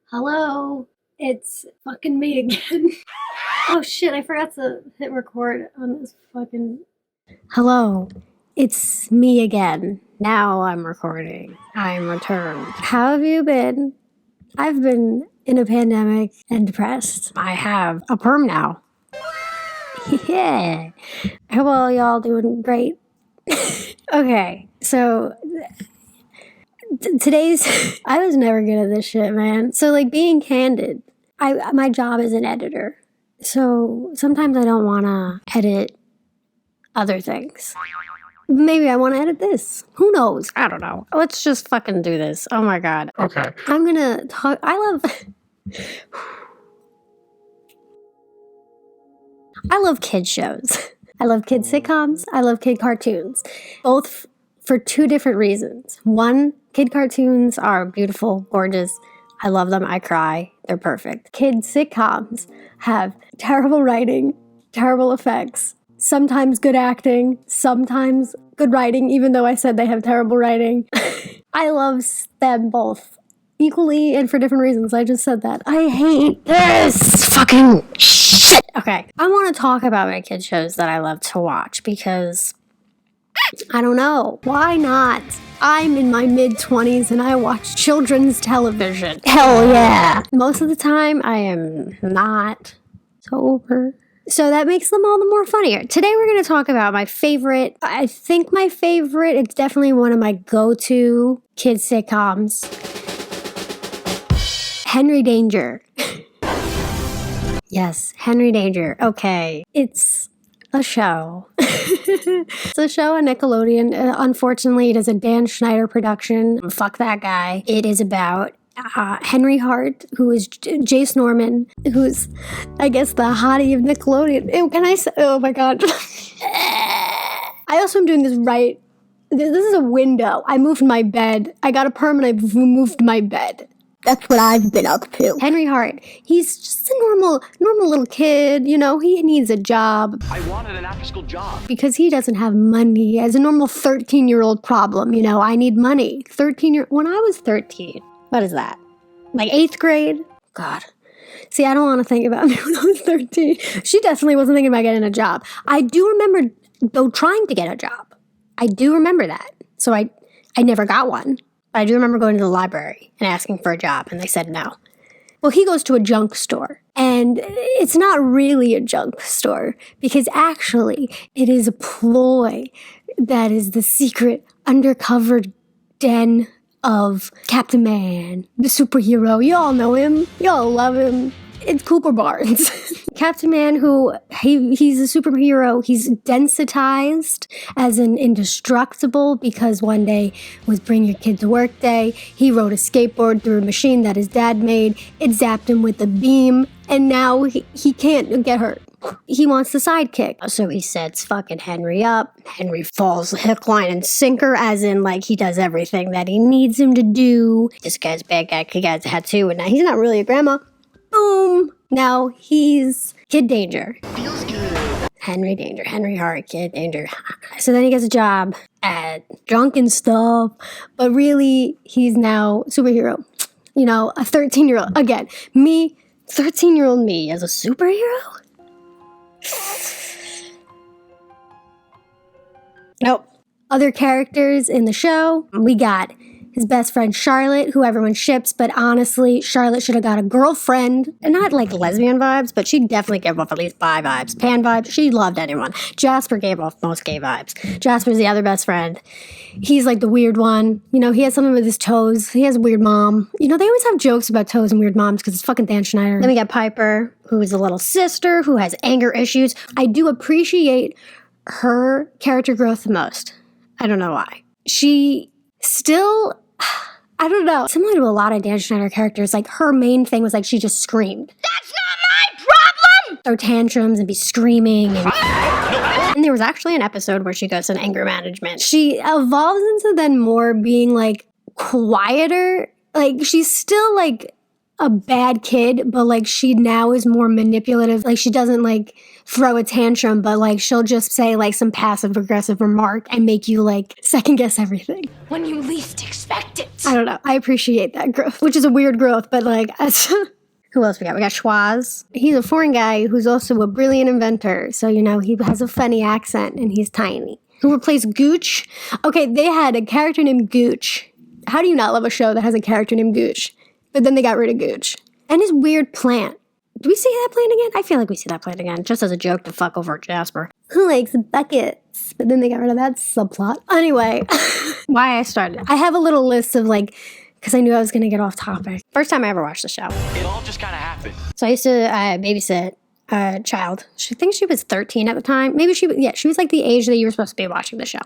Hello, it's fucking me again. Oh shit, I forgot to hit record on this fucking. Hello, it's me again. Now I'm recording. I'm returned. How have you been? I've been in a pandemic and depressed. I have a perm now. Yeah. Hope all y'all doing great. Okay, so today's I was never good at this shit, man. So like being candid, my job is an editor. So sometimes I don't want to edit other things. Maybe I want to edit this. Who knows? I don't know. Let's just fucking do this. Oh my god. Okay. I'm gonna talk. I love kid shows. I love kid sitcoms. I love kid cartoons. Both for two different reasons. One, kid cartoons are beautiful, gorgeous. I love them. I cry. They're perfect. Kid sitcoms have terrible writing, terrible effects, sometimes good acting, sometimes good writing, even though I said they have terrible writing. I love them both equally and for different reasons. I just said that. I hate this fucking shit. Okay. I want to talk about my kid shows that I love to watch because I don't know. Why not? I'm in my mid-20s and I watch children's television. Hell yeah. Most of the time, I am not sober. So that makes them all the more funnier. Today, we're going to talk about my favorite. I think my favorite, it's definitely one of my go-to kid sitcoms. Henry Danger. Yes, Henry Danger. Okay. It's a show. It's a show on Nickelodeon. Unfortunately, it is a Dan Schneider production. Fuck that guy. It is about Henry Hart, who is Jace Norman, who's, I guess, the hottie of Nickelodeon. Ew, can I say? Oh my god. I also am doing this right. This is a window. I moved my bed. I got a perm and I moved my bed. That's what I've been up to. Henry Hart, he's just a normal little kid, you know, he needs a job. I wanted an after-school job. Because he doesn't have money. He has a normal 13-year-old problem, you know, I need money. When I was 13, what is that? Like 8th grade? God. See, I don't want to think about me when I was 13. She definitely wasn't thinking about getting a job. I do remember, though, trying to get a job. I do remember that. So I never got one. I do remember going to the library and asking for a job, and they said no. Well, he goes to a junk store, and it's not really a junk store, because actually it is a ploy that is the secret undercover den of Captain Man, the superhero. You all know him. You all love him. It's Cooper Barnes. Captain Man, who he's a superhero. He's densitized as an indestructible because one day was bring your kid to work day. He rode a skateboard through a machine that his dad made. It zapped him with a beam, and now he can't get hurt. He wants the sidekick. So he sets fucking Henry up. Henry falls hook, line, and sinker, as in, like, he does everything that he needs him to do. This guy's a bad guy. He got a tattoo, and now he's not really a grandma. Boom! Now he's Kid Danger. Feels good. Henry Danger. Henry Hart, Kid Danger. So then he gets a job at Drunken Stuff, but really, he's now superhero. You know, a 13-year-old. Again, me, 13-year-old me as a superhero? Nope. Other characters in the show, we got his best friend Charlotte, who everyone ships, but honestly, Charlotte should have got a girlfriend. And not like lesbian vibes, but she definitely gave off at least bi vibes. Pan vibes, she loved anyone. Jasper gave off most gay vibes. Jasper's the other best friend. He's like the weird one. You know, he has something with his toes. He has a weird mom. You know, they always have jokes about toes and weird moms because it's fucking Dan Schneider. Then we got Piper, who is a little sister, who has anger issues. I do appreciate her character growth the most. I don't know why. She still, I don't know, similar to a lot of Dan Schneider characters, like her main thing was like she just screamed. That's not my problem! Throw tantrums and be screaming. And there was actually an episode where she goes in anger management. She evolves into then more being like quieter. Like she's still like a bad kid, but like she now is more manipulative. Like she doesn't like throw a tantrum, but like she'll just say like some passive aggressive remark and make you like second guess everything. When you least expect it. I don't know. I appreciate that growth, which is a weird growth, but like who else we got? We got Schwaz. He's a foreign guy who's also a brilliant inventor. So, you know, he has a funny accent and he's tiny. Who replaced Gooch? Okay, they had a character named Gooch. How do you not love a show that has a character named Gooch? But then they got rid of Gooch. And his weird plant. Do we see that plant again? I feel like we see that plant again, just as a joke to fuck over Jasper. Who likes buckets? But then they got rid of that subplot. Anyway, why I started. I have a little list of like, because I knew I was going to get off topic. First time I ever watched the show. It all just kind of happened. So I used to babysit a child. She thinks she was 13 at the time. Maybe she was like the age that you were supposed to be watching the show.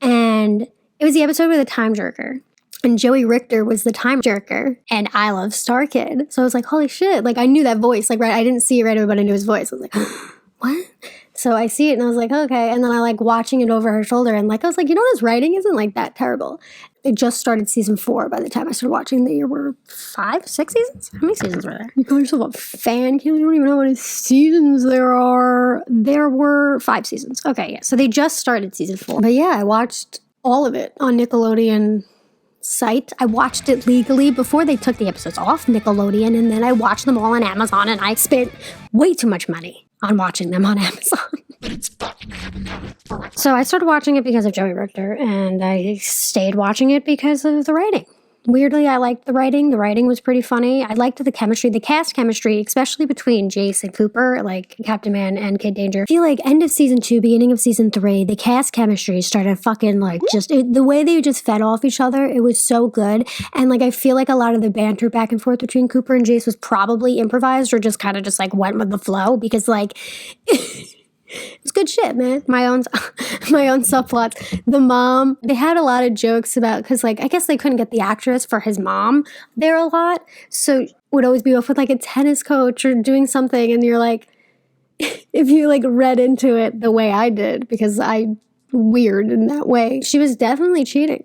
And it was the episode with the time jerker. And Joey Richter was the time jerker. And I love Star Kid. So I was like, holy shit. Like I knew that voice. Like, right, I didn't see it right away, but I knew his voice. I was like, what? So I see it and I was like, okay. And then I like watching it over her shoulder and like, I was like, you know, this writing isn't like that terrible. It just started season 4 by the time I started watching. There were 5, 6 seasons? How many seasons were there? You call yourself a fan, Kim? You don't even know how many seasons there are. There were 5 seasons. Okay, yeah. So they just started season 4. But yeah, I watched all of it on Nickelodeon site. I watched it legally before they took the episodes off Nickelodeon, and then I watched them all on Amazon, and I spent way too much money on watching them on Amazon. So I started watching it because of Joey Richter, and I stayed watching it because of the writing. Weirdly, I liked the writing. The writing was pretty funny. I liked the chemistry, the cast chemistry, especially between Jace and Cooper, like Captain Man and Kid Danger. I feel like end of season 2, beginning of season 3, the cast chemistry started fucking like the way they just fed off each other, it was so good. And like I feel like a lot of the banter back and forth between Cooper and Jace was probably improvised or just kind of just like went with the flow because like... It's good shit, man. My own subplots. The mom, they had a lot of jokes about, because like, I guess they couldn't get the actress for his mom there a lot. So would always be off with like a tennis coach or doing something. And you're like, if you like read into it the way I did, because I weird in that way, she was definitely cheating.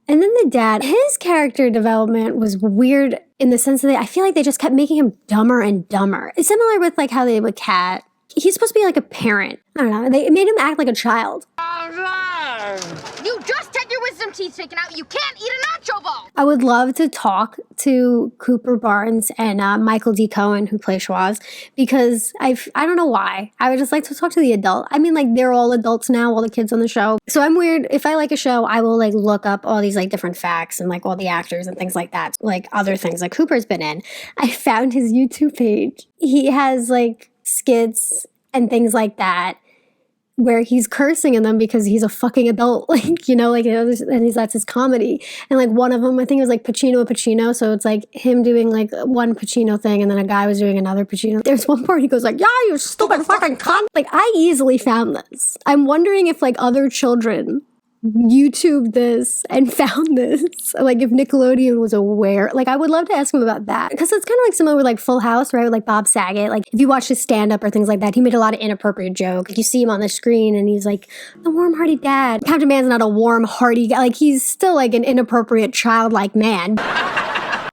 And then the dad, his character development was weird in the sense that I feel like they just kept making him dumber and dumber. It's similar with like how they would Cat. He's supposed to be like a parent. I don't know. They made him act like a child. You just had your wisdom teeth taken out. You can't eat a nacho ball. I would love to talk to Cooper Barnes and Michael D. Cohen, who play Schwaz, because I don't know why. I would just like to talk to the adult. I mean, like, they're all adults now, all the kids on the show. So I'm weird. If I like a show, I will, like, look up all these, like, different facts and, like, all the actors and things like that. Like, other things like Cooper's been in. I found his YouTube page. He has, like, skits and things like that where he's cursing in them because he's a fucking adult, like, you know, like, and that's his comedy. And like one of them, I think it was like Pacino. So it's like him doing like one Pacino thing and then a guy was doing another Pacino. There's one part he goes like, yeah, you stupid fucking cunt. Like, I easily found this. I'm wondering if like other children YouTube this and found this, like if Nickelodeon was aware. Like, I would love to ask him about that because it's kind of like similar with like Full House, right, with like Bob Saget. Like if you watch his stand-up or things like that, he made a lot of inappropriate jokes. You see him on the screen and he's like the warm-hearted dad. Captain Man's not a warm-hearted guy. Like, he's still like an inappropriate childlike man.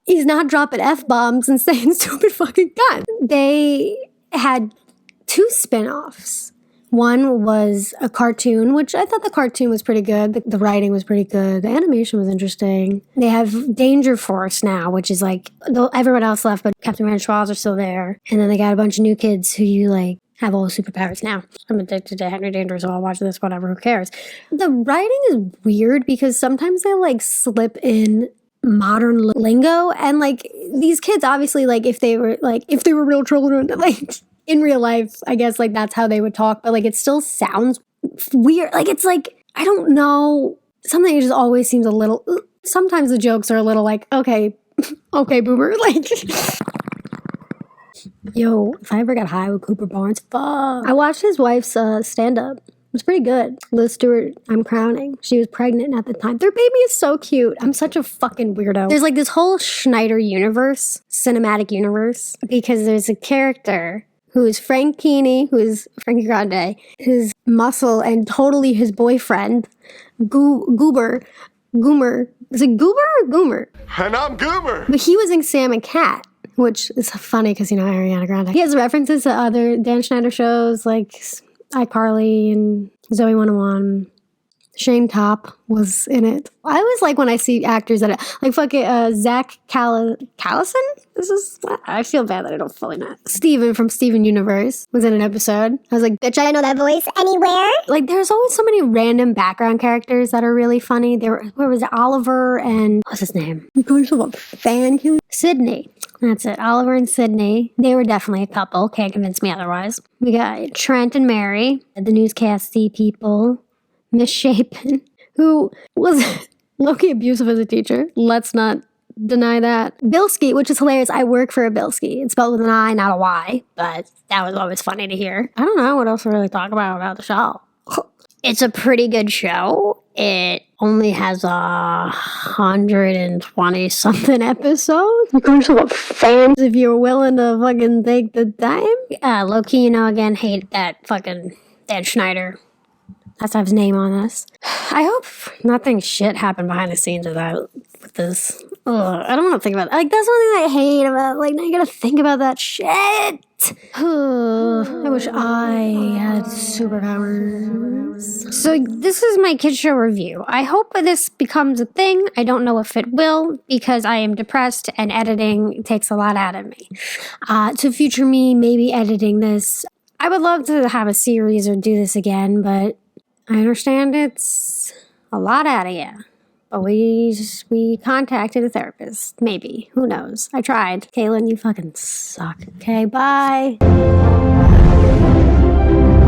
He's not dropping F-bombs and saying stupid fucking cunt. They had 2 spin-offs. One was a cartoon, which I thought the cartoon was pretty good. The writing was pretty good. The animation was interesting. They have Danger Force now, which is like, everyone else left, but Captain Man and Schwaz are still there. And then they got a bunch of new kids who you like have all superpowers now. I'm addicted to Henry Danger, so I'll watch this, whatever, who cares? The writing is weird because sometimes they like slip in modern lingo. And like these kids, obviously, like if they were real children, like... in real life, I guess, like, that's how they would talk. But, like, it still sounds weird. Like, it's like, I don't know. Something just always seems a little... Sometimes the jokes are a little like, okay, boomer. Like, yo, if I ever got high with Cooper Barnes, fuck. I watched his wife's stand-up. It was pretty good. Liz Stewart, I'm crowning. She was pregnant at the time. Their baby is so cute. I'm such a fucking weirdo. There's, like, this whole Schneider universe, cinematic universe, because there's a character... who is Frank Keeney, who is Frankie Grande, his muscle and totally his boyfriend, Goober, Goomer. Is it Goober or Goomer? And I'm Goomer. But he was in Sam and Cat, which is funny because, Ariana Grande. He has references to other Dan Schneider shows like iCarly and Zoe 101. Shane Top was in it. I always like when I see actors that like fucking Zach Callison. I feel bad that I don't fully know. Steven from Steven Universe was in an episode. I was like, bitch, I know that voice anywhere. Like, there's always so many random background characters that are really funny. Where was it? Oliver and what's his name? Sydney. That's it. Oliver and Sydney. They were definitely a couple. Can't convince me otherwise. We got Trent and Mary, the newscasty people. Misshapen, who was low-key abusive as a teacher. Let's not deny that. Bilski, which is hilarious. I work for a Bilski. It's spelled with an I, not a Y, but that was always funny to hear. I don't know what else to really talk about the show. It's a pretty good show. It only has 120-something episodes. Fans, if you're willing to fucking take the time. Low-key, again, hate that fucking Dan Schneider. Has to have his name on this. I hope nothing shit happened behind the scenes with this. Ugh, I don't want to think about it. Like, that's one thing I hate about, like, now you gotta think about that shit. I wish I had superpowers. So this is my kids show review. I hope this becomes a thing. I don't know if it will because I am depressed and editing takes a lot out of me. To future me, maybe editing this. I would love to have a series or do this again, but I understand it's a lot out of you. But we contacted a therapist. Maybe. Who knows? I tried. Kaylin, you fucking suck. Okay, bye.